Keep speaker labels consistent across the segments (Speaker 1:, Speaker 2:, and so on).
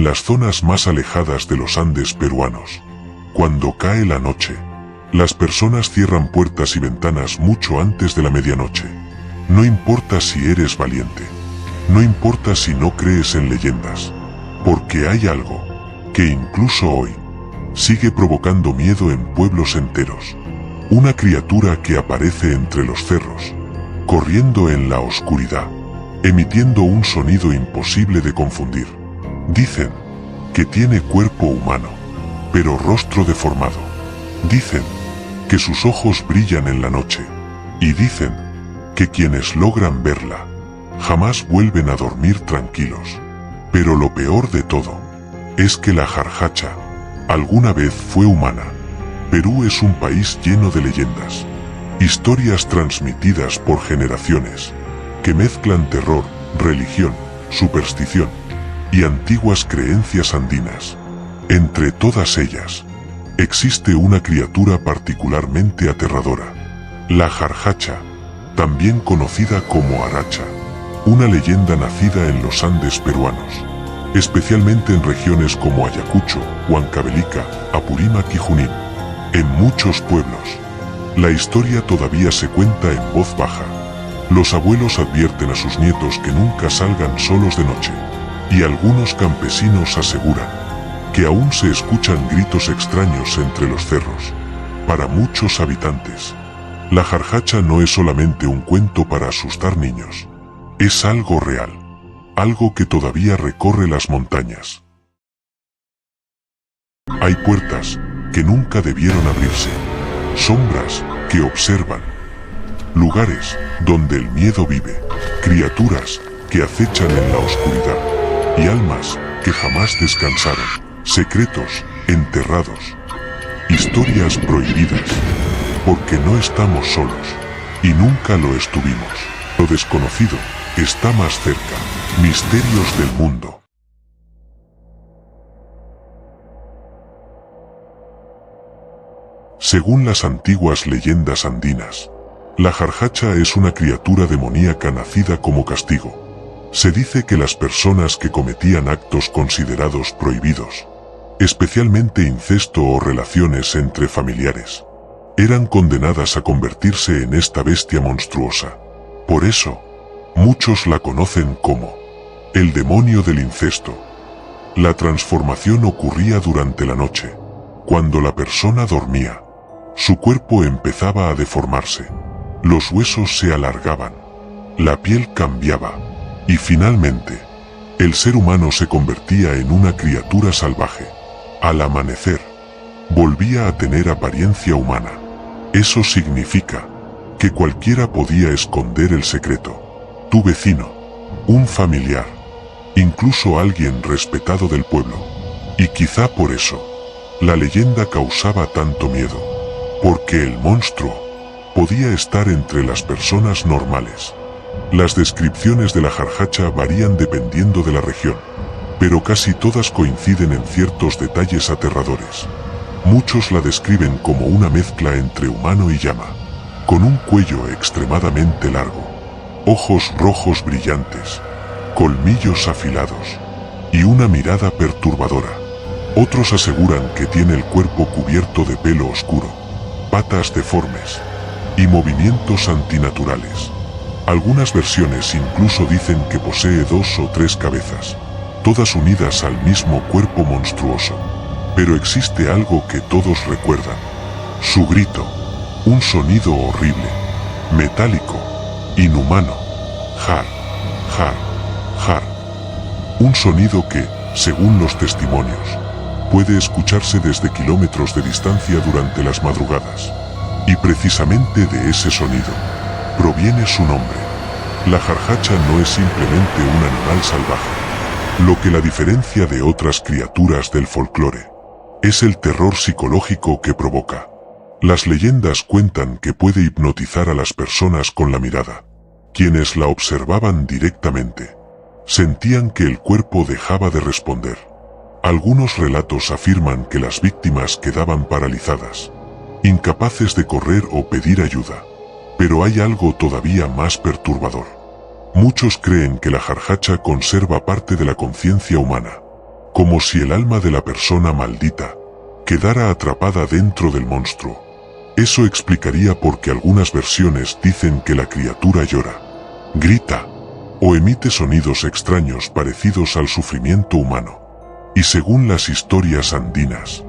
Speaker 1: las zonas más alejadas de los Andes peruanos, cuando cae la noche, las personas cierran puertas y ventanas mucho antes de la medianoche. No importa si eres valiente, no importa si no crees en leyendas, porque hay algo que incluso hoy sigue provocando miedo en pueblos enteros. Una criatura que aparece entre los cerros, corriendo en la oscuridad, emitiendo un sonido imposible de confundir. Dicen que tiene cuerpo humano, pero rostro deformado. Dicen que sus ojos brillan en la noche, y dicen que quienes logran verla jamás vuelven a dormir tranquilos. Pero lo peor de todo es que la jarjacha alguna vez fue humana. Perú es un país lleno de leyendas, historias transmitidas por generaciones, que mezclan terror, religión, superstición y antiguas creencias andinas. Entre todas ellas, existe una criatura particularmente aterradora, la jarjacha, también conocida como aracha, una leyenda nacida en los Andes peruanos, especialmente en regiones como Ayacucho, Huancavelica, Apurímac y Junín. En muchos pueblos, la historia todavía se cuenta en voz baja. Los abuelos advierten a sus nietos que nunca salgan solos de noche, y algunos campesinos aseguran que aún se escuchan gritos extraños entre los cerros. Para muchos habitantes, la jarjacha no es solamente un cuento para asustar niños, es algo real, algo que todavía recorre las montañas. Hay puertas que nunca debieron abrirse, sombras que observan, lugares donde el miedo vive, criaturas que acechan en la oscuridad, y almas que jamás descansaron, secretos enterrados, historias prohibidas, porque no estamos solos, y nunca lo estuvimos. Lo desconocido está más cerca. Misterios del mundo. Según las antiguas leyendas andinas, la jarjacha es una criatura demoníaca nacida como castigo. Se dice que las personas que cometían actos considerados prohibidos, especialmente incesto o relaciones entre familiares, eran condenadas a convertirse en esta bestia monstruosa. Por eso, muchos la conocen como el demonio del incesto. La transformación ocurría durante la noche, cuando la persona dormía. Su cuerpo empezaba a deformarse, los huesos se alargaban, la piel cambiaba, y finalmente, el ser humano se convertía en una criatura salvaje. Al amanecer, volvía a tener apariencia humana. Eso significa que cualquiera podía esconder el secreto. Tu vecino, un familiar, incluso alguien respetado del pueblo. Y quizá por eso, la leyenda causaba tanto miedo. Porque el monstruo podía estar entre las personas normales. Las descripciones de la jarjacha varían dependiendo de la región, pero casi todas coinciden en ciertos detalles aterradores. Muchos la describen como una mezcla entre humano y llama, con un cuello extremadamente largo, ojos rojos brillantes, colmillos afilados y una mirada perturbadora. Otros aseguran que tiene el cuerpo cubierto de pelo oscuro, patas deformes y movimientos antinaturales. Algunas versiones incluso dicen que posee 2 o 3 cabezas, todas unidas al mismo cuerpo monstruoso. Pero existe algo que todos recuerdan: su grito, un sonido horrible, metálico, inhumano, jar, jar, jar. Un sonido que, según los testimonios, puede escucharse desde kilómetros de distancia durante las madrugadas. Y precisamente de ese sonido proviene su nombre. La jarjacha no es simplemente un animal salvaje. Lo que la diferencia de otras criaturas del folclore es el terror psicológico que provoca. Las leyendas cuentan que puede hipnotizar a las personas con la mirada. Quienes la observaban directamente sentían que el cuerpo dejaba de responder. Algunos relatos afirman que las víctimas quedaban paralizadas, incapaces de correr o pedir ayuda. Pero hay algo todavía más perturbador. Muchos creen que la jarjacha conserva parte de la conciencia humana, como si el alma de la persona maldita quedara atrapada dentro del monstruo. Eso explicaría por qué algunas versiones dicen que la criatura llora, grita o emite sonidos extraños parecidos al sufrimiento humano. Y según las historias andinas,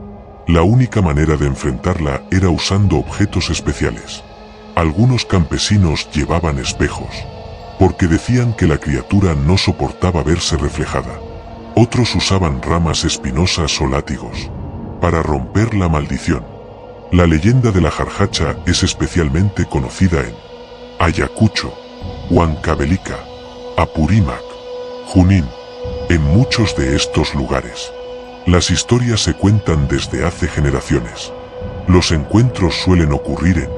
Speaker 1: la única manera de enfrentarla era usando objetos especiales. Algunos campesinos llevaban espejos, porque decían que la criatura no soportaba verse reflejada. Otros usaban ramas espinosas o látigos para romper la maldición. La leyenda de la jarjacha es especialmente conocida en Ayacucho, Huancavelica, Apurímac, Junín, en muchos de estos lugares. Las historias se cuentan desde hace generaciones. Los encuentros suelen ocurrir en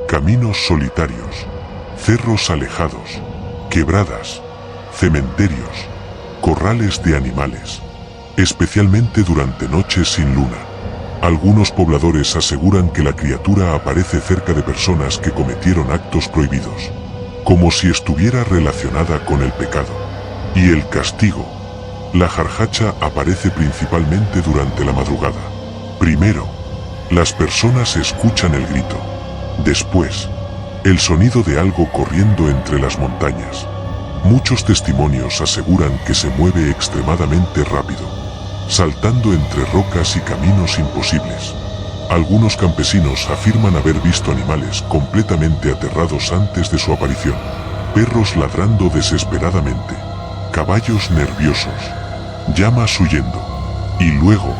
Speaker 1: caminos solitarios, cerros alejados, quebradas, cementerios, corrales de animales, especialmente durante noches sin luna. Algunos pobladores aseguran que la criatura aparece cerca de personas que cometieron actos prohibidos, como si estuviera relacionada con el pecado y el castigo. La jarjacha aparece principalmente durante la madrugada. Primero, las personas escuchan el grito. Después, el sonido de algo corriendo entre las montañas. Muchos testimonios aseguran que se mueve extremadamente rápido, saltando entre rocas y caminos imposibles. Algunos campesinos afirman haber visto animales completamente aterrados antes de su aparición, perros ladrando desesperadamente, caballos nerviosos, llamas huyendo, y luego,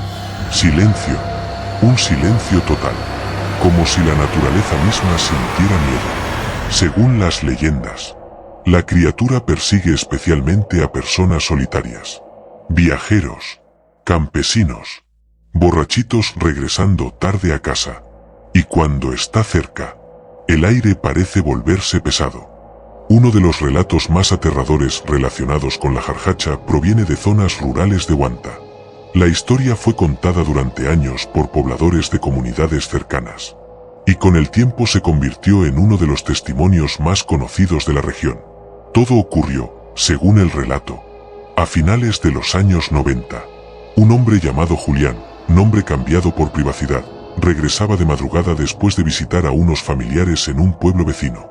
Speaker 1: silencio, un silencio total, como si la naturaleza misma sintiera miedo. Según las leyendas, la criatura persigue especialmente a personas solitarias, viajeros, campesinos, borrachitos regresando tarde a casa, y cuando está cerca, el aire parece volverse pesado. Uno de los relatos más aterradores relacionados con la jarjacha proviene de zonas rurales de Huanta. La historia fue contada durante años por pobladores de comunidades cercanas, y con el tiempo se convirtió en uno de los testimonios más conocidos de la región. Todo ocurrió, según el relato, a finales de los años 90. Un hombre llamado Julián, nombre cambiado por privacidad, regresaba de madrugada después de visitar a unos familiares en un pueblo vecino.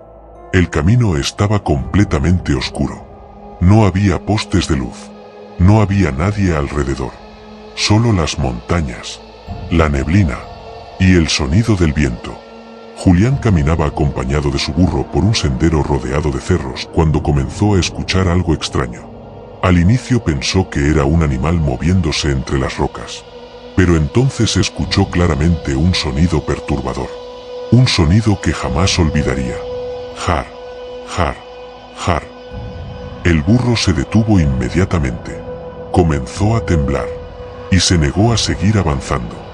Speaker 1: El camino estaba completamente oscuro. No había postes de luz. No había nadie alrededor. Solo las montañas, la neblina y el sonido del viento. Julián caminaba acompañado de su burro por un sendero rodeado de cerros cuando comenzó a escuchar algo extraño. Al inicio pensó que era un animal moviéndose entre las rocas, pero entonces escuchó claramente un sonido perturbador. Un sonido que jamás olvidaría. Jar, jar, jar. El burro se detuvo inmediatamente. Comenzó a temblar y se negó a seguir avanzando.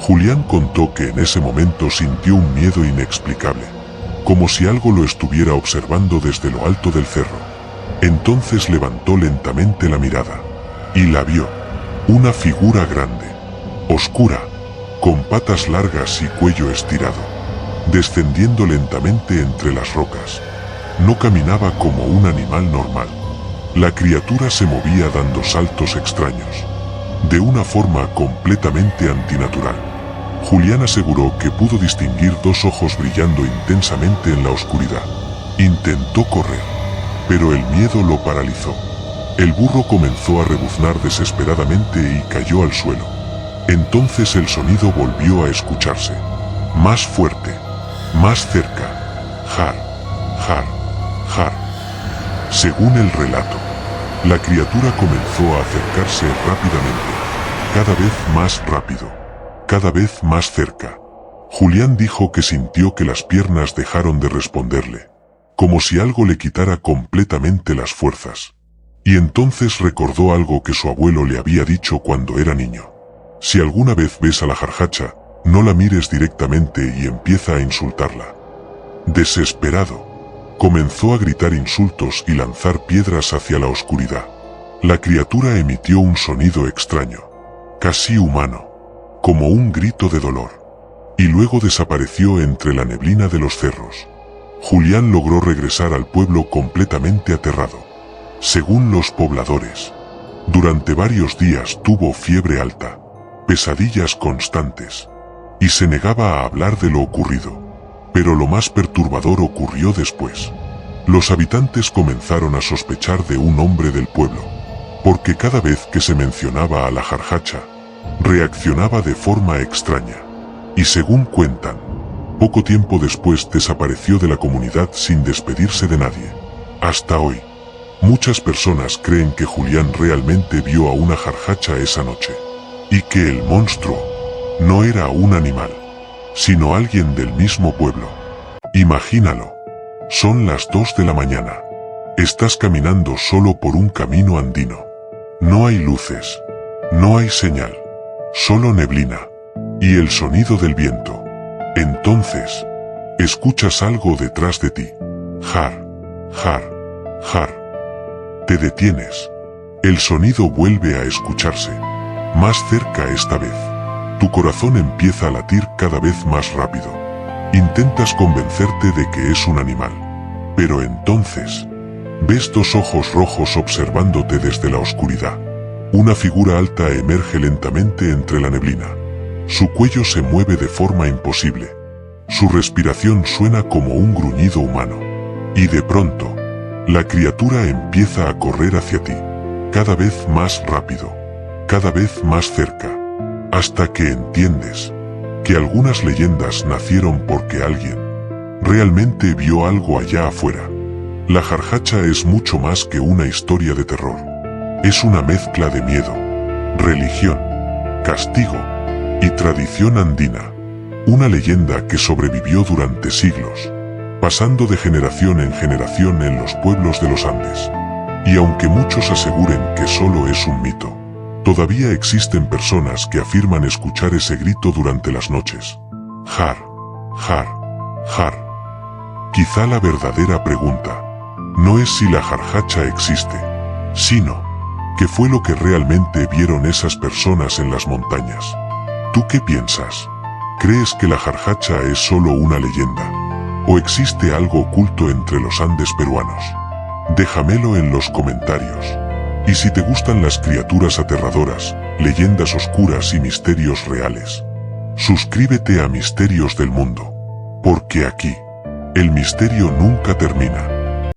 Speaker 1: Julián contó que en ese momento sintió un miedo inexplicable, como si algo lo estuviera observando desde lo alto del cerro. Entonces levantó lentamente la mirada y la vio. Una figura grande, oscura, con patas largas y cuello estirado, descendiendo lentamente entre las rocas. No caminaba como un animal normal. La criatura se movía dando saltos extraños, de una forma completamente antinatural. Julián aseguró que pudo distinguir dos ojos brillando intensamente en la oscuridad. Intentó correr, pero el miedo lo paralizó. El burro comenzó a rebuznar desesperadamente y cayó al suelo. Entonces el sonido volvió a escucharse. Más fuerte, más cerca. Jar, jar, jar. Según el relato, la criatura comenzó a acercarse rápidamente, cada vez más rápido, cada vez más cerca. Julián dijo que sintió que las piernas dejaron de responderle, como si algo le quitara completamente las fuerzas. Y entonces recordó algo que su abuelo le había dicho cuando era niño. Si alguna vez ves a la jarjacha, no la mires directamente y empieza a insultarla. Desesperado, comenzó a gritar insultos y lanzar piedras hacia la oscuridad. La criatura emitió un sonido extraño, casi humano, como un grito de dolor, y luego desapareció entre la neblina de los cerros. Julián logró regresar al pueblo completamente aterrado. Según los pobladores, Durante varios días tuvo fiebre alta, pesadillas constantes, y se negaba a hablar de lo ocurrido. Pero lo más perturbador ocurrió después. Los habitantes comenzaron a sospechar de un hombre del pueblo, porque cada vez que se mencionaba a la jarjacha, reaccionaba de forma extraña. Y según cuentan, poco tiempo después desapareció de la comunidad sin despedirse de nadie. Hasta hoy, muchas personas creen que Julián realmente vio a una jarjacha esa noche, y que el monstruo no era un animal, sino alguien del mismo pueblo. Imagínalo. Son las 2 de la mañana. Estás caminando solo por un camino andino. No hay luces, no hay señal, solo neblina y el sonido del viento. Entonces, escuchas algo detrás de ti. Jar, jar, jar. Te detienes. El sonido vuelve a escucharse. Más cerca esta vez. Tu corazón empieza a latir cada vez más rápido. Intentas convencerte de que es un animal. Pero entonces, ves dos ojos rojos observándote desde la oscuridad. Una figura alta emerge lentamente entre la neblina. Su cuello se mueve de forma imposible. Su respiración suena como un gruñido humano. Y de pronto, la criatura empieza a correr hacia ti. Cada vez más rápido. Cada vez más cerca. Hasta que entiendes que algunas leyendas nacieron porque alguien realmente vio algo allá afuera. La jarjacha es mucho más que una historia de terror. Es una mezcla de miedo, religión, castigo y tradición andina. Una leyenda que sobrevivió durante siglos, pasando de generación en generación en los pueblos de los Andes. Y aunque muchos aseguren que solo es un mito, todavía existen personas que afirman escuchar ese grito durante las noches. Jar, jar, jar. Quizá la verdadera pregunta no es si la jarjacha existe, sino ¿qué fue lo que realmente vieron esas personas en las montañas? ¿Tú qué piensas? ¿Crees que la jarjacha es solo una leyenda? ¿O existe algo oculto entre los Andes peruanos? Déjamelo en los comentarios. Y si te gustan las criaturas aterradoras, leyendas oscuras y misterios reales, suscríbete a Misterios del Mundo, porque aquí, el misterio nunca termina.